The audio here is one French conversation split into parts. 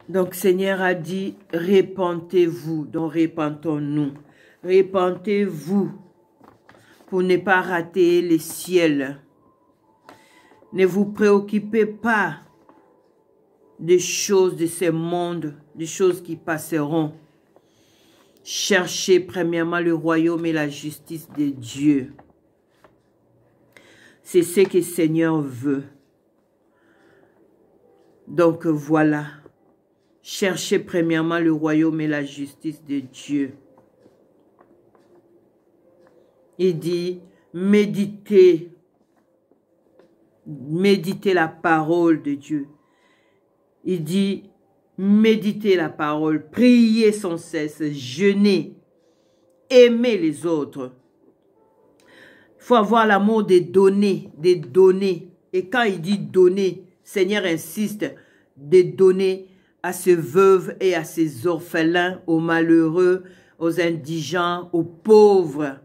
Donc, Seigneur a dit, répentez-vous. Donc, répentons-nous. Répentez-vous pour ne pas rater les ciels. Ne vous préoccupez pas des choses de ce monde, des choses qui passeront. Cherchez premièrement le royaume et la justice de Dieu. C'est ce que le Seigneur veut. Donc voilà. Cherchez premièrement le royaume et la justice de Dieu. Il dit, méditez. Méditez la parole de Dieu. Il dit, méditez la parole, priez sans cesse, jeûnez, aimez les autres. Il faut avoir l'amour des données, des données. Et quand il dit donner, Seigneur insiste de donner à ces veuves et à ces orphelins, aux malheureux, aux indigents, aux pauvres.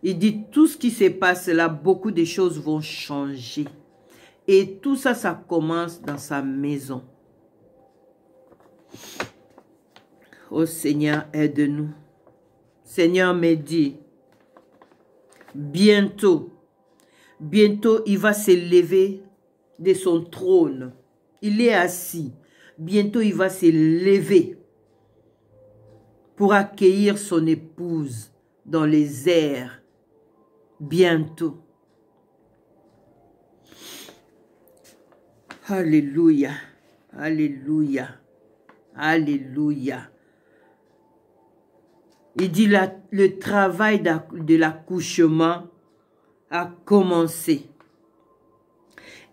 Il dit tout ce qui se passe là, beaucoup de choses vont changer. Et tout ça, ça commence dans sa maison. Oh Seigneur, aide-nous. Seigneur me dit, bientôt, il va se lever de son trône. Il est assis. Bientôt, il va se lever pour accueillir son épouse dans les airs. Bientôt. Alléluia. Alléluia. Alléluia. Il dit le travail de l'accouchement a commencé.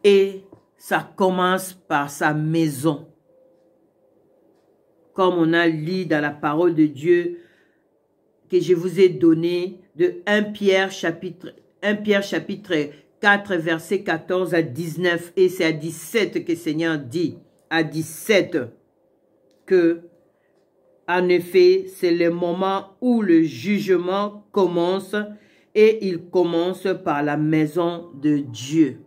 Et ça commence par sa maison. Comme on a lu dans la parole de Dieu que je vous ai donné de 1 Pierre chapitre 4 verset 14 à 19 et c'est à 17 que le Seigneur dit à 17 que en effet c'est le moment où le jugement commence et il commence par la maison de Dieu.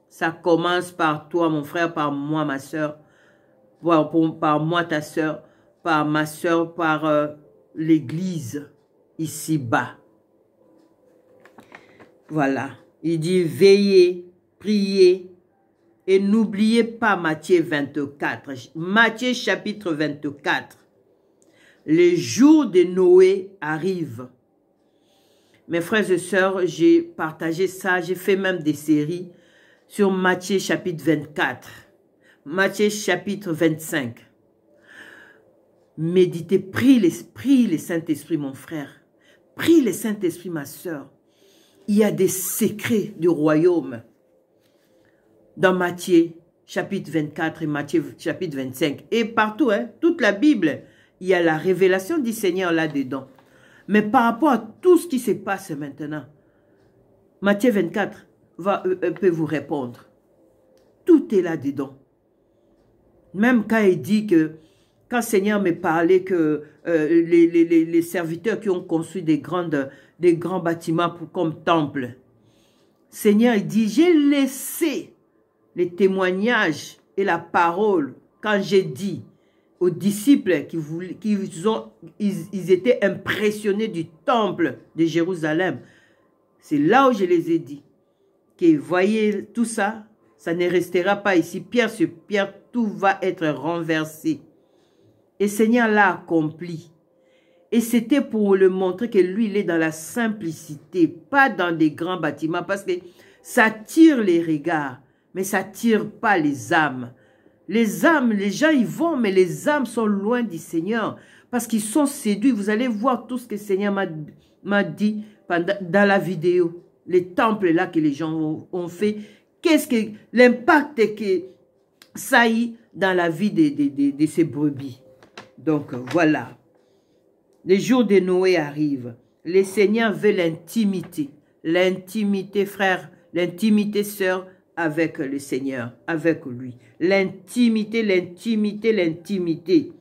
Ça commence par toi mon frère, par moi ma soeur, par moi ta soeur, par ma soeur, par l'église ici-bas. Voilà. Il dit veillez, priez et n'oubliez pas Matthieu 24. Matthieu chapitre 24. Les jours de Noé arrivent. Mes frères et sœurs, j'ai partagé ça, j'ai fait même des séries sur Matthieu chapitre 24. Matthieu chapitre 25. Méditez, prie le Saint-Esprit, mon frère. Prie le Saint-Esprit, ma sœur. Il y a des secrets du royaume. Dans Matthieu chapitre 24 et Matthieu chapitre 25. Et partout, hein, toute la Bible, il y a la révélation du Seigneur là-dedans. Mais par rapport à tout ce qui se passe maintenant, Matthieu 24 peut vous répondre. Tout est là-dedans. Même quand il dit que, quand le Seigneur me parlait que les serviteurs qui ont construit des grands bâtiments comme temple, Seigneur il dit, j'ai laissé les témoignages et la parole quand j'ai dit aux disciples ils étaient impressionnés du temple de Jérusalem. C'est là où je les ai dit que voyez tout ça, ça ne restera pas ici. Pierre sur pierre, tout va être renversé. Et Seigneur l'a accompli. Et c'était pour le montrer que lui, il est dans la simplicité, pas dans des grands bâtiments, parce que ça tire les regards, mais ça ne tire pas les âmes. Les âmes, les gens y vont, mais les âmes sont loin du Seigneur, parce qu'ils sont séduits. Vous allez voir tout ce que le Seigneur m'a dit dans la vidéo. Les temples là que les gens ont fait. Qu'est-ce que l'impact que ça a eu dans la vie de ces brebis. Donc voilà. Les jours de Noé arrivent. Le Seigneur veut l'intimité. L'intimité, frère. L'intimité, sœur, avec le Seigneur. Avec lui. L'intimité, l'intimité, l'intimité.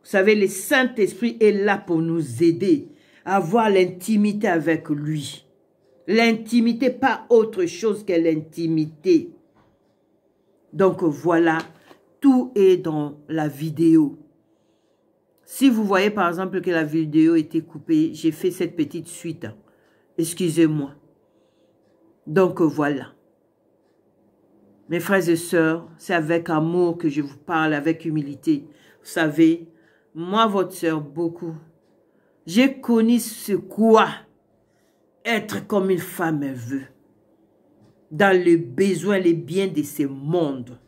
Vous savez, le Saint-Esprit est là pour nous aider à avoir l'intimité avec lui. L'intimité, pas autre chose que l'intimité. Donc voilà, Tout est dans la vidéo. Si vous voyez par exemple que la vidéo était coupée, j'ai fait cette petite suite. Excusez-moi. Donc voilà. Mes frères et sœurs, c'est avec amour que je vous parle, avec humilité. Vous savez, moi, votre sœur, beaucoup. J'ai connu ce quoi être comme une femme veut. Dans le besoin, les biens de ce monde.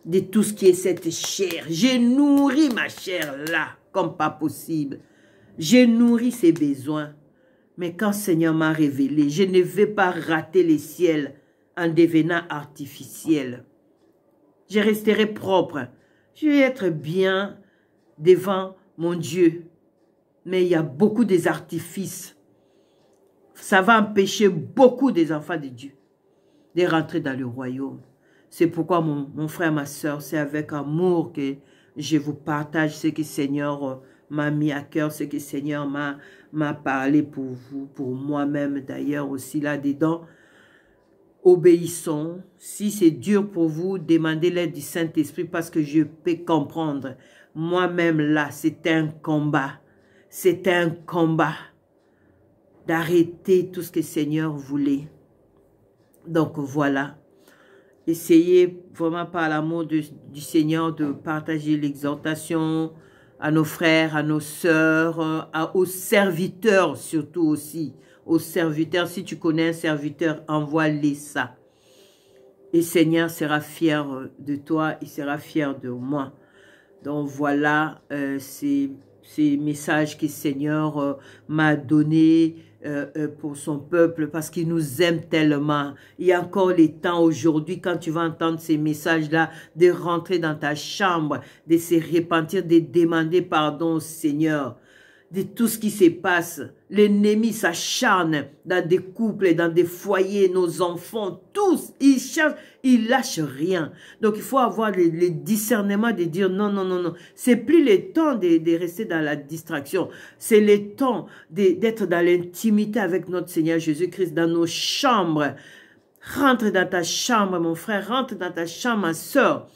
De tout ce qui est cette chair. J'ai nourri ma chair là, comme pas possible. J'ai nourri ses besoins. Mais quand Seigneur m'a révélé, je ne vais pas rater les ciels en devenant artificiel. Je resterai propre. Je vais être bien devant mon Dieu. Mais il y a beaucoup des artifices. Ça va empêcher beaucoup des enfants de Dieu de rentrer dans le royaume. C'est pourquoi mon frère, ma soeur, c'est avec amour que je vous partage ce que le Seigneur m'a mis à cœur, ce que le Seigneur m'a parlé pour vous, pour moi-même d'ailleurs aussi là-dedans. Obéissons. Si c'est dur pour vous, demandez l'aide du Saint-Esprit parce que je peux comprendre. Moi-même là, c'était un combat. C'était un combat d'arrêter tout ce que le Seigneur voulait. Donc voilà. Essayez vraiment par l'amour du Seigneur de partager l'exhortation à nos frères, à nos sœurs, aux serviteurs surtout aussi. Aux serviteurs, si tu connais un serviteur, envoie-les ça. Et le Seigneur sera fier de toi, il sera fier de moi. Donc voilà, ces messages que le Seigneur m'a donnés pour son peuple parce qu'il nous aime tellement. Il y a encore les temps aujourd'hui quand tu vas entendre ces messages-là de rentrer dans ta chambre, de se repentir, de demander pardon au Seigneur. De tout ce qui se passe. L'ennemi s'acharne dans des couples, dans des foyers, nos enfants, tous, ils cherchent, ils lâchent rien. Donc il faut avoir le discernement de dire non, non, non, non. C'est plus le temps de rester dans la distraction. C'est le temps d'être dans l'intimité avec notre Seigneur Jésus-Christ, dans nos chambres. Rentre dans ta chambre, mon frère, rentre dans ta chambre, ma soeur.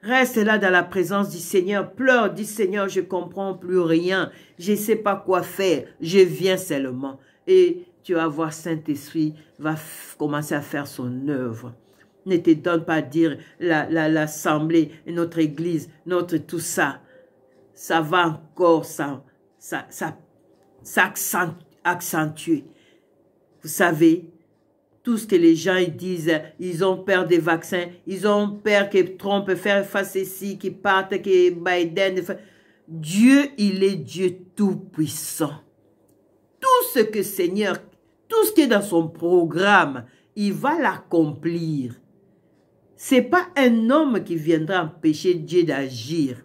Reste là dans la présence du Seigneur, pleure, dis Seigneur, je ne comprends plus rien, je ne sais pas quoi faire, je viens seulement. Et tu vas voir Saint-Esprit va commencer à faire son œuvre. Ne te donne pas à dire l'assemblée, notre église, notre tout ça. Ça va encore s'accentuer. Vous savez, tout ce que les gens ils disent, ils ont peur des vaccins, ils ont peur que Trump fasse ceci, qu'il parte, que Biden... Dieu, il est Dieu tout-puissant. Tout ce que Seigneur, tout ce qui est dans son programme, il va l'accomplir. Ce n'est pas un homme qui viendra empêcher Dieu d'agir.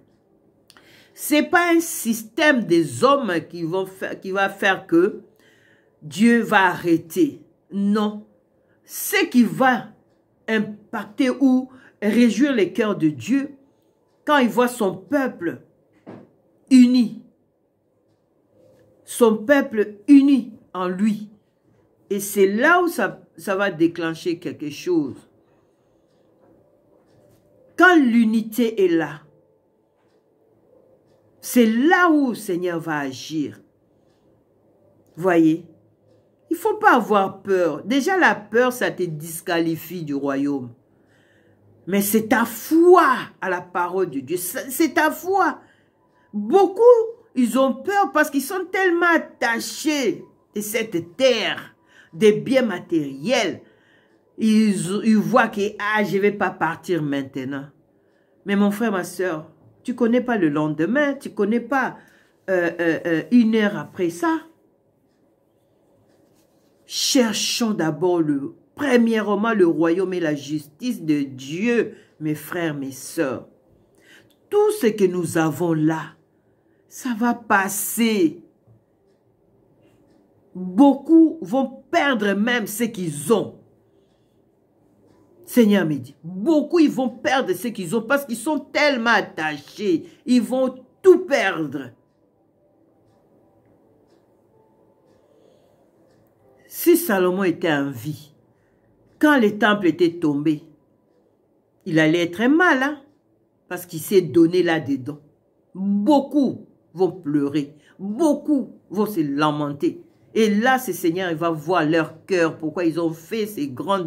Ce n'est pas un système des hommes qui va faire que Dieu va arrêter. Non. Ce qui va impacter ou réjouir les cœurs de Dieu quand il voit son peuple uni. Son peuple uni en lui. Et c'est là où ça va déclencher quelque chose. Quand l'unité est là, c'est là où le Seigneur va agir. Voyez? Il ne faut pas avoir peur. Déjà, la peur, ça te disqualifie du royaume. Mais c'est ta foi à la parole de Dieu. C'est ta foi. Beaucoup, ils ont peur parce qu'ils sont tellement attachés de cette terre, des biens matériels. Ils voient que je ne vais pas partir maintenant. Mais mon frère, ma soeur, tu ne connais pas le lendemain. Tu ne connais pas une heure après ça. Cherchons d'abord premièrement le royaume et la justice de Dieu, mes frères, mes sœurs. Tout ce que nous avons là, ça va passer. Beaucoup vont perdre même ce qu'ils ont. Seigneur me dit, beaucoup ils vont perdre ce qu'ils ont parce qu'ils sont tellement attachés. Ils vont tout perdre. Si Salomon était en vie, quand le temple était tombé, il allait être mal, hein, parce qu'il s'est donné là-dedans. Beaucoup vont pleurer, beaucoup vont se lamenter. Et là, ce Seigneur, il va voir leur cœur, pourquoi ils ont fait ces grands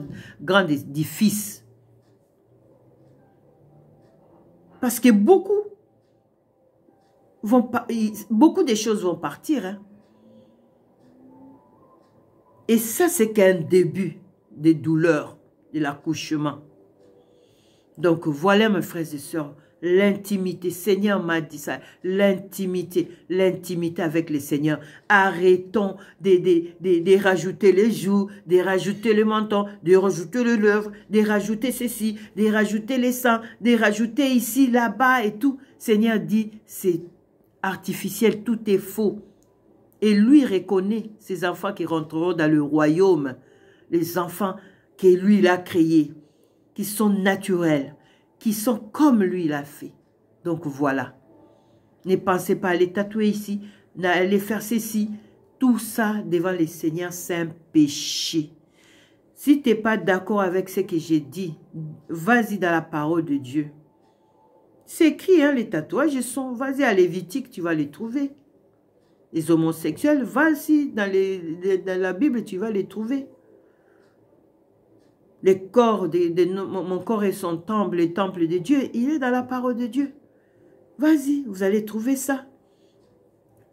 édifices. Parce que beaucoup de choses vont partir. Hein. Et ça, c'est qu'un début des douleurs de l'accouchement. Donc, voilà, mes frères et sœurs, l'intimité. Seigneur m'a dit ça, l'intimité avec le Seigneur. Arrêtons de rajouter les joues, de rajouter le menton, de rajouter le lèvre, de rajouter ceci, de rajouter les seins, de rajouter ici, là-bas et tout. Seigneur dit, c'est artificiel, tout est faux. Et lui reconnaît ces enfants qui rentreront dans le royaume, les enfants que lui il a créés, qui sont naturels, qui sont comme lui il a fait. Donc voilà. Ne pensez pas à les tatouer ici, à les faire ceci. Tout ça devant le Seigneur, c'est un péché. Si tu n'es pas d'accord avec ce que j'ai dit, vas-y dans la parole de Dieu. C'est écrit, hein, les tatouages sont, vas-y à Lévitique, tu vas les trouver. Les homosexuels, vas-y dans la Bible, tu vas les trouver. Les corps mon corps est son temple, le temple de Dieu, il est dans la parole de Dieu. Vas-y, vous allez trouver ça.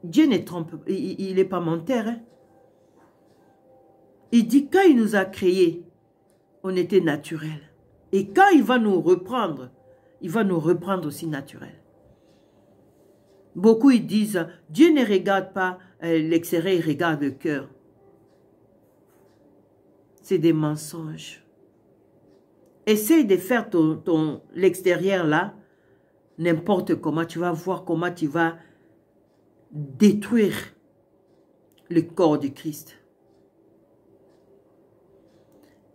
Dieu ne trompe, il n'est pas menteur. Hein? Il dit, quand il nous a créés, on était naturel. Et quand il va nous reprendre aussi naturel. Beaucoup ils disent, Dieu ne regarde pas l'extérieur, il regarde le cœur. C'est des mensonges. Essaye de faire l'extérieur là, n'importe comment, tu vas voir comment tu vas détruire le corps du Christ.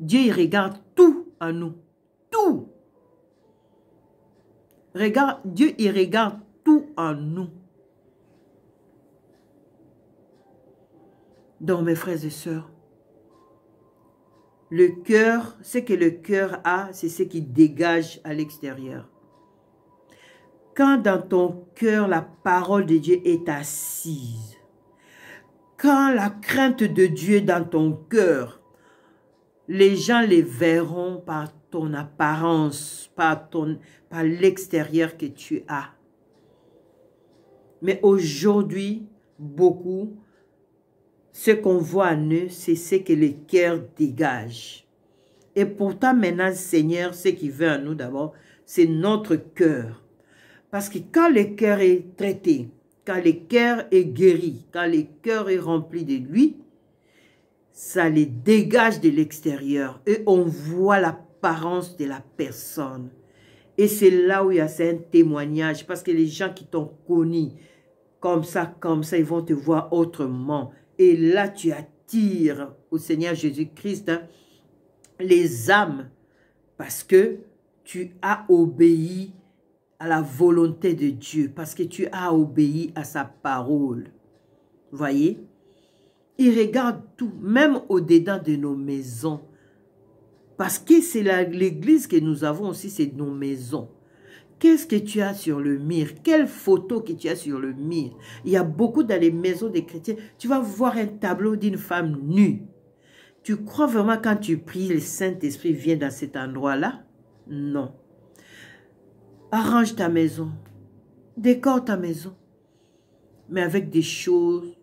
Dieu, il regarde tout en nous. Tout. Dieu, il regarde tout en nous. Donc, mes frères et sœurs, le cœur, ce que le cœur a, c'est ce qui dégage à l'extérieur. Quand dans ton cœur, la parole de Dieu est assise, quand la crainte de Dieu est dans ton cœur, les gens les verront par ton apparence, par l'extérieur que tu as. Mais aujourd'hui, beaucoup, ce qu'on voit en eux, c'est ce que le cœur dégage. Et pourtant, maintenant, Seigneur, ce qui veut en nous d'abord, c'est notre cœur. Parce que quand le cœur est traité, quand le cœur est guéri, quand le cœur est rempli de lui, ça les dégage de l'extérieur. Et on voit l'apparence de la personne. Et c'est là où il y a un témoignage. Parce que les gens qui t'ont connu, comme ça, ils vont te voir autrement. Et là, tu attires au Seigneur Jésus-Christ hein, les âmes parce que tu as obéi à la volonté de Dieu, parce que tu as obéi à sa parole. Voyez? Il regarde tout, même au-dedans de nos maisons. Parce que c'est l'église que nous avons aussi, c'est nos maisons. Qu'est-ce que tu as sur le mur? Quelle photo que tu as sur le mur? Il y a beaucoup dans les maisons des chrétiens. Tu vas voir un tableau d'une femme nue. Tu crois vraiment quand tu pries, le Saint-Esprit vient dans cet endroit-là? Non. Arrange ta maison. Décore ta maison. Mais avec des choses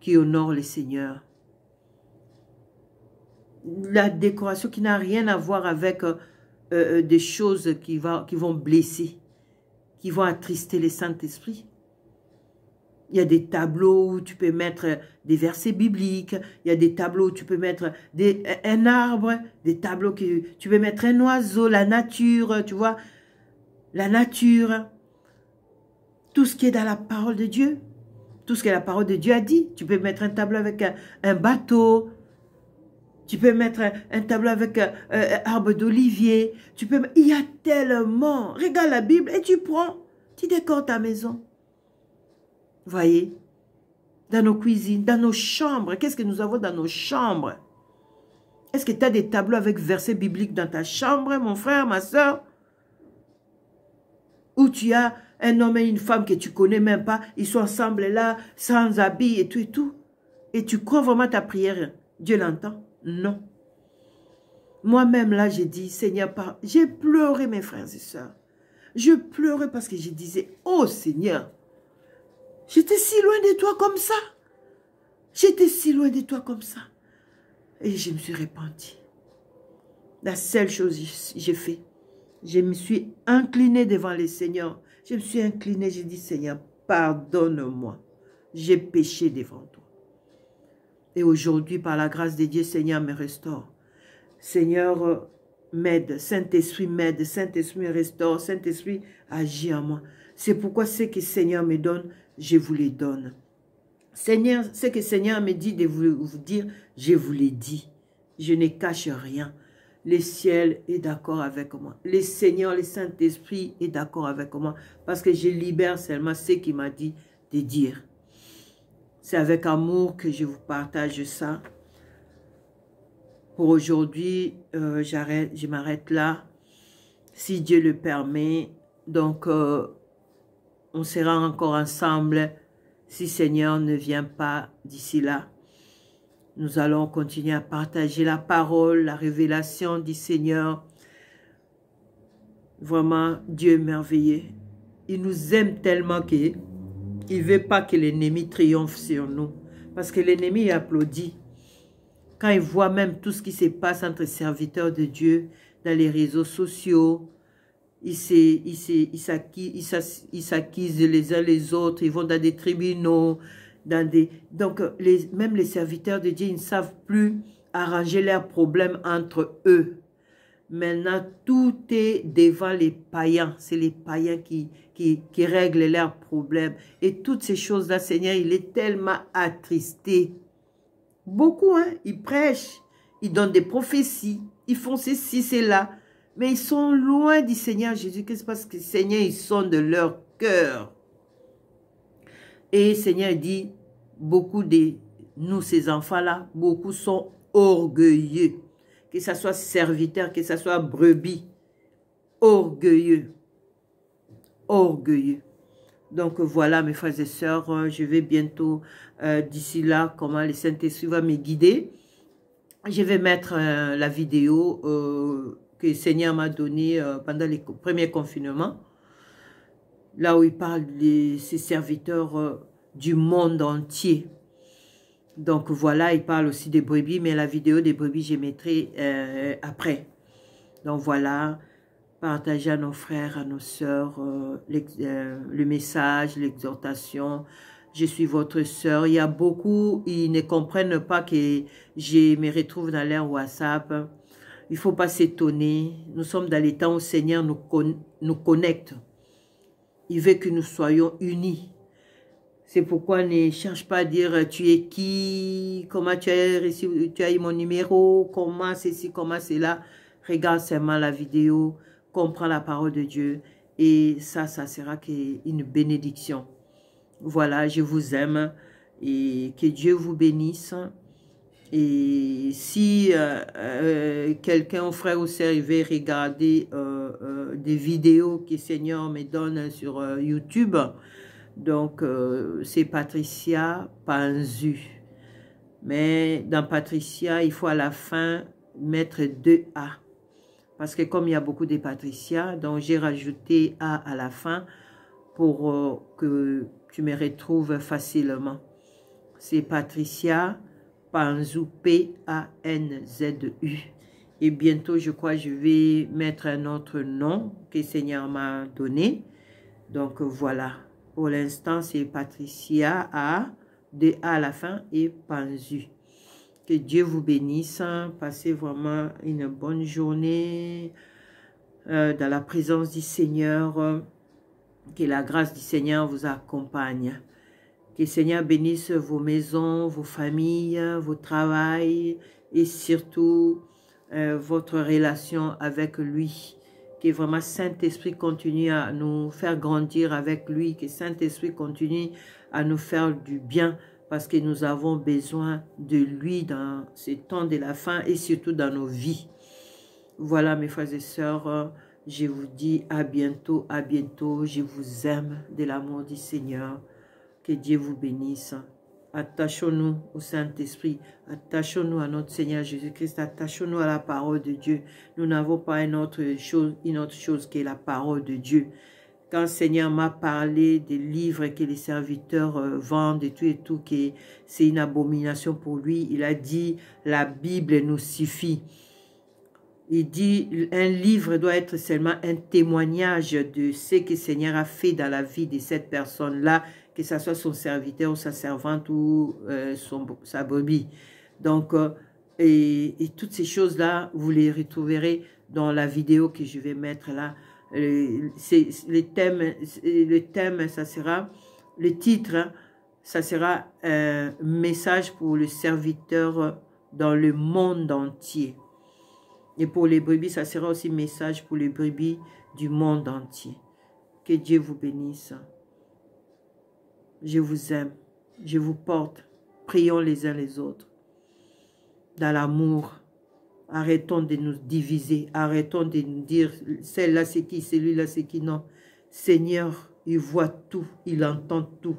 qui honorent le Seigneur. La décoration qui n'a rien à voir avec... des choses qui vont blesser, qui vont attrister le Saint-Esprit. Il y a des tableaux où tu peux mettre des versets bibliques, il y a des tableaux où tu peux mettre un arbre, des tableaux que tu peux mettre un oiseau, la nature, tu vois, la nature, tout ce qui est dans la parole de Dieu, tout ce que la parole de Dieu a dit. Tu peux mettre un tableau avec un bateau, tu peux mettre un tableau avec un arbre d'olivier. Il y a tellement. Regarde la Bible et tu prends. Tu décores ta maison. Voyez? Dans nos cuisines, dans nos chambres. Qu'est-ce que nous avons dans nos chambres? Est-ce que tu as des tableaux avec versets bibliques dans ta chambre, mon frère, ma soeur? Ou tu as un homme et une femme que tu connais même pas, ils sont ensemble là, sans habits et tout et tout. Et tu crois vraiment ta prière, Dieu l'entend? Non. Moi-même là, j'ai dit, Seigneur, j'ai pleuré mes frères et sœurs. Je pleurais parce que je disais, oh Seigneur, j'étais si loin de toi comme ça. J'étais si loin de toi comme ça. Et je me suis repentie. La seule chose que j'ai fait, je me suis inclinée devant le Seigneur. Je me suis inclinée, j'ai dit, Seigneur, pardonne-moi. J'ai péché devant toi. Et aujourd'hui, par la grâce de Dieu, Seigneur me restaure. Seigneur, m'aide. Saint-Esprit m'aide. Saint-Esprit me restaure. Saint-Esprit agit en moi. C'est pourquoi ce que Seigneur me donne, je vous les donne. Seigneur, ce que Seigneur me dit de vous dire, je vous l'ai dit. Je ne cache rien. Le ciel est d'accord avec moi. Le Seigneur, le Saint-Esprit est d'accord avec moi. Parce que je libère seulement ce qu'il m'a dit de dire. C'est avec amour que je vous partage ça. Pour aujourd'hui, je m'arrête là. Si Dieu le permet. Donc, on sera encore ensemble. Si Seigneur ne vient pas d'ici là. Nous allons continuer à partager la parole, la révélation du Seigneur. Vraiment, Dieu est merveilleux. Il nous aime tellement qu'il ne veut pas que l'ennemi triomphe sur nous. Parce que l'ennemi applaudit. Quand il voit même tout ce qui se passe entre serviteurs de Dieu, dans les réseaux sociaux, ils s'accusent les uns les autres, ils vont dans des tribunaux, donc même les serviteurs de Dieu, ils ne savent plus arranger leurs problèmes entre eux. Maintenant, tout est devant les païens. C'est les païens qui règlent leurs problèmes. Et toutes ces choses-là, Seigneur, il est tellement attristé. Beaucoup, hein, ils prêchent, ils donnent des prophéties, ils font ceci, cela. Mais ils sont loin du Seigneur Jésus. Qu'est-ce que c'est parce que Seigneur, ils sont de leur cœur. Et Seigneur dit, beaucoup de nous, ces enfants-là, beaucoup sont orgueilleux. Que ce soit serviteur, que ce soit brebis. Orgueilleux. Orgueilleux. Donc voilà, mes frères et sœurs, je vais bientôt, d'ici là, comment le Saint-Esprit va me guider. Je vais mettre la vidéo que le Seigneur m'a donnée pendant les premiers confinements. Là où il parle de ses serviteurs du monde entier. Donc voilà, il parle aussi des brebis, mais la vidéo des brebis, je mettrai après. Donc voilà, partagez à nos frères, à nos sœurs le message, l'exhortation. Je suis votre sœur. Il y a beaucoup, ils ne comprennent pas que je me retrouve dans leur WhatsApp. Il ne faut pas s'étonner. Nous sommes dans les temps où le Seigneur nous connecte. Il veut que nous soyons unis. C'est pourquoi ne cherche pas à dire tu es qui, comment tu as reçu, tu as eu mon numéro, comment ceci, comment cela. Regarde seulement la vidéo, comprends la parole de Dieu et ça sera une bénédiction. Voilà, je vous aime et que Dieu vous bénisse. Et si quelqu'un, frère ou sœur, il veut regarder des vidéos que le Seigneur me donne sur YouTube, donc c'est Patricia Panzu. Mais dans Patricia, il faut à la fin mettre 2A. Parce que comme il y a beaucoup de Patricia, donc j'ai rajouté A à la fin pour que tu me retrouves facilement. C'est Patricia Panzu, P-A-N-Z-U. Et bientôt, je crois, je vais mettre un autre nom que le Seigneur m'a donné. Donc voilà. Pour l'instant, c'est Patricia A, de A à la fin et Panzu. Que Dieu vous bénisse. Passez vraiment une bonne journée dans la présence du Seigneur. Que la grâce du Seigneur vous accompagne. Que le Seigneur bénisse vos maisons, vos familles, vos travails et surtout votre relation avec lui. Que vraiment Saint-Esprit continue à nous faire grandir avec lui. Que Saint-Esprit continue à nous faire du bien parce que nous avons besoin de lui dans ces temps de la fin et surtout dans nos vies. Voilà mes frères et sœurs, je vous dis à bientôt, je vous aime de l'amour du Seigneur, que Dieu vous bénisse. Attachons-nous au Saint-Esprit, attachons-nous à notre Seigneur Jésus-Christ, attachons-nous à la parole de Dieu. Nous n'avons pas une autre chose que la parole de Dieu. Quand le Seigneur m'a parlé des livres que les serviteurs vendent et tout, que c'est une abomination pour lui, il a dit, la Bible nous suffit. Il dit, un livre doit être seulement un témoignage de ce que le Seigneur a fait dans la vie de cette personne-là, que ce soit son serviteur ou sa servante ou sa brebis. Donc, et toutes ces choses-là, vous les retrouverez dans la vidéo que je vais mettre là. Le thème, ça sera, le titre, ça sera un message pour le serviteur dans le monde entier. Et pour les brebis, ça sera aussi message pour les brebis du monde entier. Que Dieu vous bénisse. Je vous aime. Je vous porte. Prions les uns les autres. Dans l'amour. Arrêtons de nous diviser. Arrêtons de nous dire, celle-là c'est qui, celui-là c'est qui. Non. Seigneur, il voit tout. Il entend tout.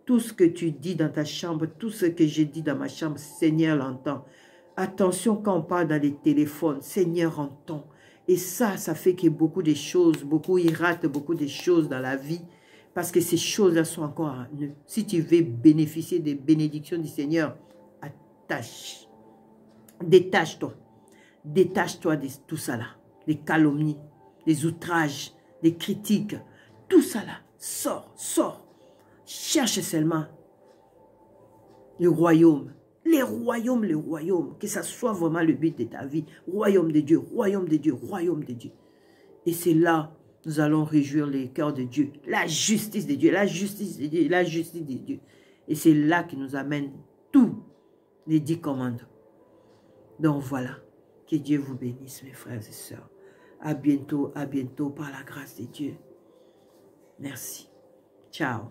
Tout ce que tu dis dans ta chambre, tout ce que je dis dans ma chambre, Seigneur l'entend. Attention quand on parle dans les téléphones, Seigneur entend. Et ça fait que beaucoup de choses, ils ratent beaucoup de choses dans la vie. Parce que ces choses-là sont encore en eux. Si tu veux bénéficier des bénédictions du Seigneur, détache-toi. Détache-toi de tout ça là. Des calomnies, des outrages, des critiques. Tout ça là, sors. Cherche seulement le royaume. Les royaumes, que ça soit vraiment le but de ta vie. Royaume de Dieu, royaume de Dieu, royaume de Dieu. Et c'est là, nous allons réjouir les cœurs de Dieu. La justice de Dieu, la justice de Dieu, la justice de Dieu. Et c'est là qui nous amène tous les 10 commandements. Donc voilà, que Dieu vous bénisse mes frères et sœurs. À bientôt par la grâce de Dieu. Merci. Ciao.